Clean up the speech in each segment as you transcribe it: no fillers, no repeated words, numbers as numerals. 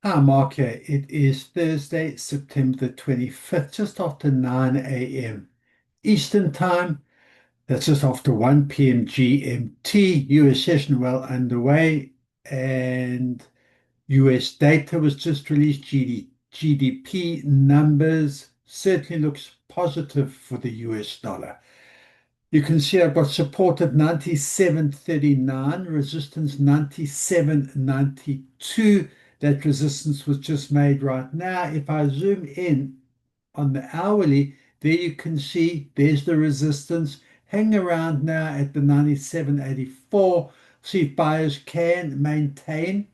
Hi, Mark here. It is Thursday, September the 25th, just after 9 a.m. Eastern Time. That's just after 1 p.m. GMT. US session well underway, and US data was just released. GDP numbers certainly looks positive for the US dollar. You can see I've got support at 97.39, resistance 97.92. That resistance was just made right now. If I zoom in on the hourly, there you can see there's the resistance. Hang around now at the 97.84. See if buyers can maintain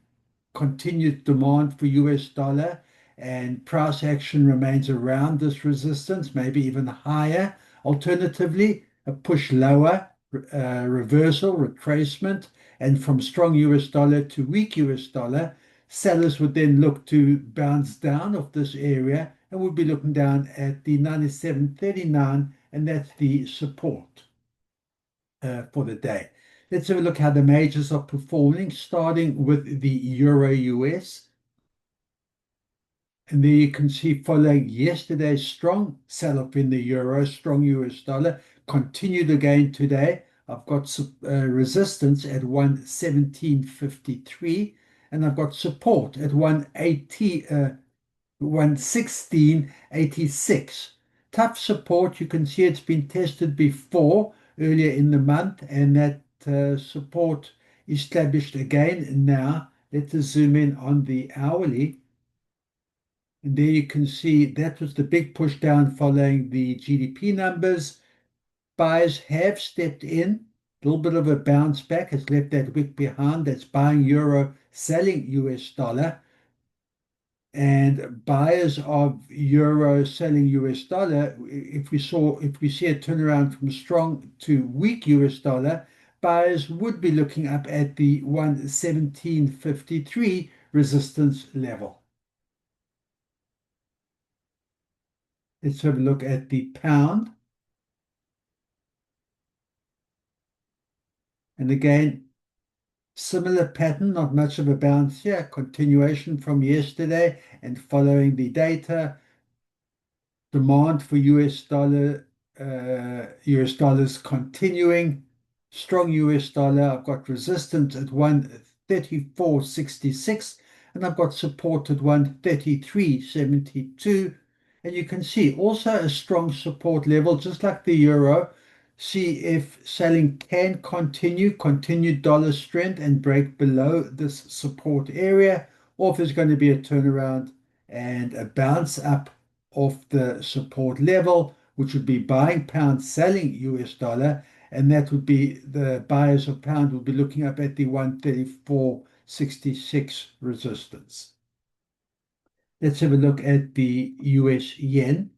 continued demand for US dollar and price action remains around this resistance, maybe even higher. Alternatively, a push lower, reversal, retracement, and from strong US dollar to weak US dollar, sellers would then look to bounce down off this area and would be looking down at the 97.39, and that's the support for the day. Let's have a look how the majors are performing, starting with the Euro US. And there you can see following yesterday's strong sell-off in the euro, strong US dollar, continued again today. I've got resistance at 117.53 and I've got support at 116.86. Tough support. You can see it's been tested before earlier in the month, and that support established again now. Let's zoom in on the hourly. And there you can see that was the big push down following the GDP numbers. Buyers have stepped in. A little bit of a bounce back has left that wick behind. That's buying euro, selling US dollar. And buyers of euro selling US dollar, if we see a turnaround from strong to weak US dollar, buyers would be looking up at the 117.53 resistance level. Let's have a look at the pound. And again, similar pattern, not much of a bounce here. Continuation from yesterday and following the data. Demand for US dollars continuing. Strong US dollar. I've got resistance at 134.66 and I've got support at 133.72. And you can see also a strong support level, just like the euro. See if selling can continue, continued dollar strength and break below this support area, or if there's going to be a turnaround and a bounce up off the support level, which would be buying pound, selling US dollar, and that would be the buyers of pound would be looking up at the 134.66 resistance. Let's have a look at the US yen.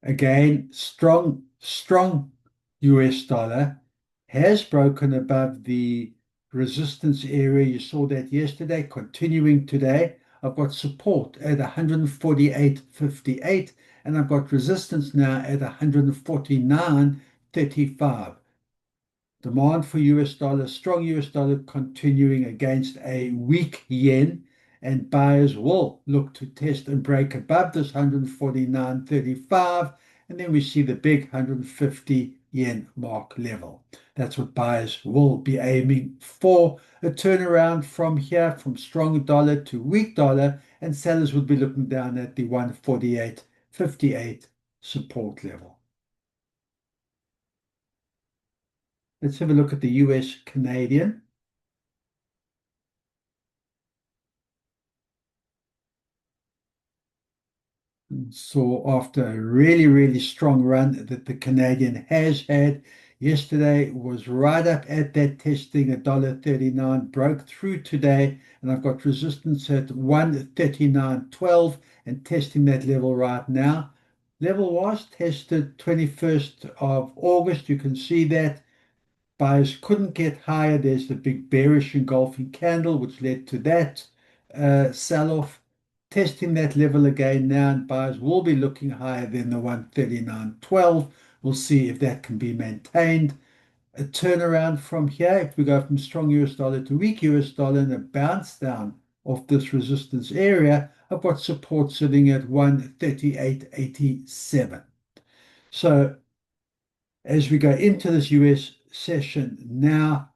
Again, strong US dollar has broken above the resistance area. You saw that yesterday, continuing today. I've got support at 148.58 and I've got resistance now at 149.35. Demand for US dollar, strong US dollar continuing against a weak yen, and buyers will look to test and break above this 149.35, and then we see the big 150 yen mark level. That's what buyers will be aiming for. A turnaround from here, from strong dollar to weak dollar, and sellers would be looking down at the 148.58 support level. Let's have a look at the US Canadian. So after a really strong run that the Canadian has had, yesterday was right up at that testing $1.39, broke through today, and I've got resistance at 139.12 and testing that level right now. Level was tested 21st of August. You can see that. Buyers couldn't get higher. There's the big bearish engulfing candle, which led to that sell-off. Testing that level again now, and buyers will be looking higher than the 139.12. We'll see if that can be maintained. a turnaround from here. If we go from strong US dollar to weak US dollar and a bounce down of this resistance area, I've got support sitting at 138.87. So as we go into this US session now,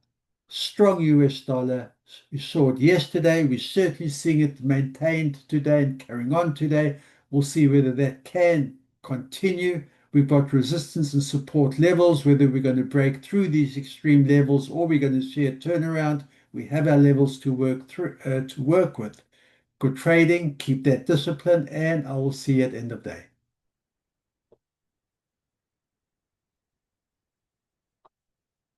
strong US dollar. We saw it yesterday. We're certainly seeing it maintained today and carrying on today. We'll see whether that can continue. We've got resistance and support levels, whether we're going to break through these extreme levels or we're going to see a turnaround. We have our levels to work with. Good trading, keep that discipline, and I will see you at the end of day.